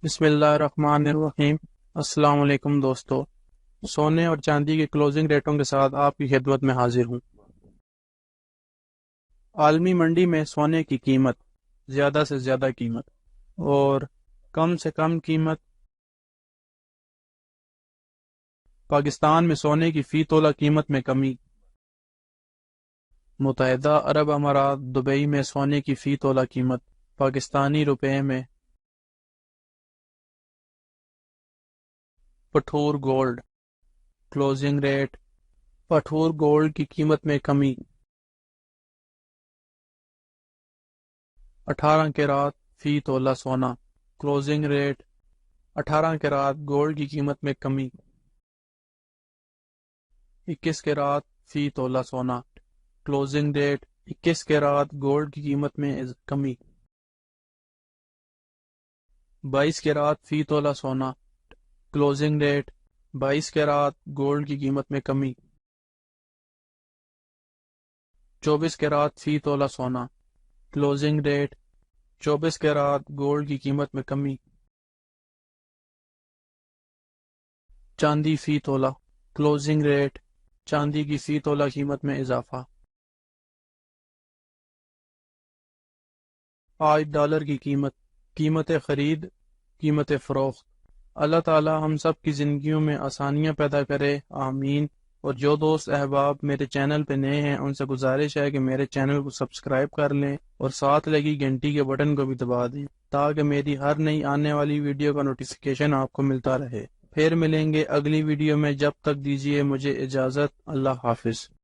بسم اللہ الرحمن الرحیم۔ السلام علیکم دوستو، سونے اور چاندی کے کلوزنگ ریٹوں کے ساتھ آپ کی خدمت میں حاضر ہوں۔ عالمی منڈی میں سونے کی قیمت، زیادہ سے زیادہ قیمت اور کم سے کم قیمت۔ پاکستان میں سونے کی فی تولہ قیمت میں کمی۔ متحدہ عرب امارات دبئی میں سونے کی فی تولہ قیمت پاکستانی روپے میں۔ پٹھور گولڈ کلوزنگ ریٹ۔ پٹھور گولڈ کی قیمت میں کمی۔ 18 کیرات فی تولہ سونا کلوزنگ ریٹ۔ 18 کیرات گولڈ کی قیمت میں کمی۔ 21 کیرات فی تولہ سونا کلوزنگ ریٹ۔ 21 کیرات گولڈ کی قیمت میں کمی۔ 22 کیرات فی تولہ سونا کلوزنگ ریٹ۔ 22 کیرات گولڈ کی قیمت میں کمی۔ 24 کیرات فی تولہ سونا کلوزنگ ریٹ۔ 24 کیرات گولڈ کی قیمت میں کمی۔ چاندی فی تولہ کلوزنگ ریٹ۔ چاندی کی فی تولہ قیمت میں اضافہ۔ آج ڈالر کی قیمت خرید، قیمت فروخت۔ اللہ تعالی ہم سب کی زندگیوں میں آسانیاں پیدا کرے، آمین۔ اور جو دوست احباب میرے چینل پہ نئے ہیں ان سے گزارش ہے کہ میرے چینل کو سبسکرائب کر لیں اور ساتھ لگی گھنٹی کے بٹن کو بھی دبا دیں تاکہ میری ہر نئی آنے والی ویڈیو کا نوٹیفیکیشن آپ کو ملتا رہے۔ پھر ملیں گے اگلی ویڈیو میں، جب تک دیجیے مجھے اجازت۔ اللہ حافظ۔